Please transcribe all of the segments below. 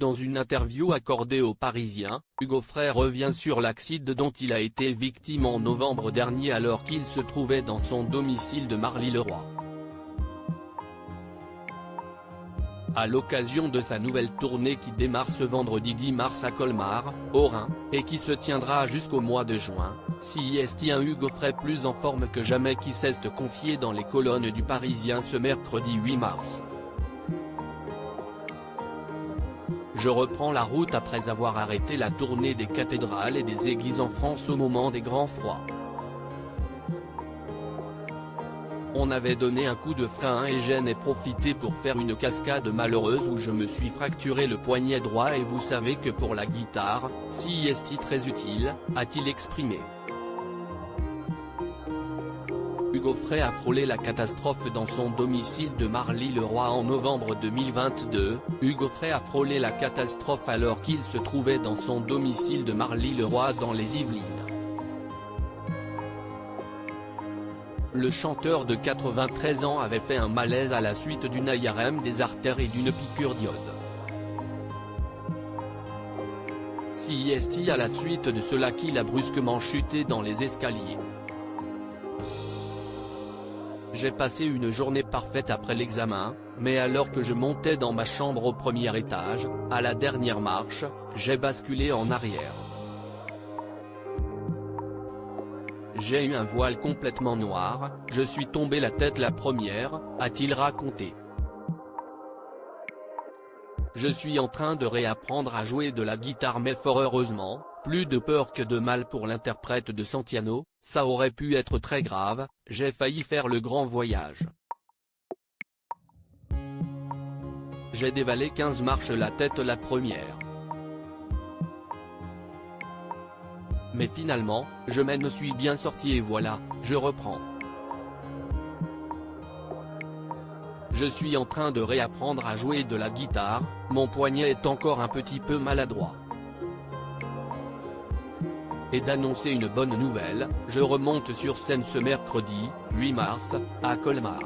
Dans une interview accordée aux Parisiens, Hugo Frey revient sur l'accident dont il a été victime en novembre dernier alors qu'il se trouvait dans son domicile de Marly-le-Roi. À l'occasion de sa nouvelle tournée qui démarre ce vendredi 10 mars à Colmar, au Rhin, et qui se tiendra jusqu'au mois de juin, un Hugo Frey plus en forme que jamais qui s'est confié dans les colonnes du Parisien ce mercredi 8 mars. Je reprends la route après avoir arrêté la tournée des cathédrales et des églises en France au moment des grands froids. On avait donné un coup de frein et j'en ai profité pour faire une cascade malheureuse où je me suis fracturé le poignet droit et vous savez que pour la guitare, c'est très utile, a-t-il exprimé. Hugo Frey a frôlé la catastrophe dans son domicile de Marly-le-Roi en novembre 2022. Hugo Frey a frôlé la catastrophe alors qu'il se trouvait dans son domicile de Marly-le-Roi dans les Yvelines. Le chanteur de 93 ans avait fait un malaise à la suite d'une IRM des artères et d'une piqûre d'iode. À la suite de cela qu'il a brusquement chuté dans les escaliers. J'ai passé une journée parfaite après l'examen, mais alors que je montais dans ma chambre au premier étage, à la dernière marche, j'ai basculé en arrière. J'ai eu un voile complètement noir, je suis tombé la tête la première, a-t-il raconté. Je suis en train de réapprendre à jouer de la guitare mais fort heureusement, plus de peur que de mal pour l'interprète de Santino, ça aurait pu être très grave, j'ai failli faire le grand voyage. J'ai dévalé 15 marches la tête la première. Mais finalement, je m'en suis bien sorti et voilà, je reprends. Je suis en train de réapprendre à jouer de la guitare, mon poignet est encore un petit peu maladroit. Et d'annoncer une bonne nouvelle, je remonte sur scène ce mercredi, 8 mars, à Colmar.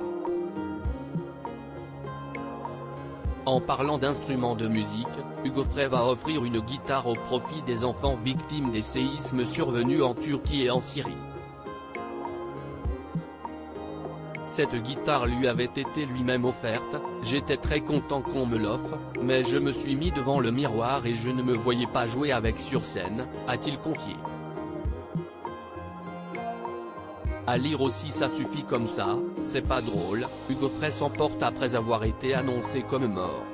En parlant d'instruments de musique, Hugo Frey va offrir une guitare au profit des enfants victimes des séismes survenus en Turquie et en Syrie. Cette guitare lui avait été lui-même offerte, j'étais très content qu'on me l'offre, mais je me suis mis devant le miroir et je ne me voyais pas jouer avec sur scène, a-t-il confié. À lire aussi ça suffit comme ça, c'est pas drôle, Hugo Frey s'emporte après avoir été annoncé comme mort.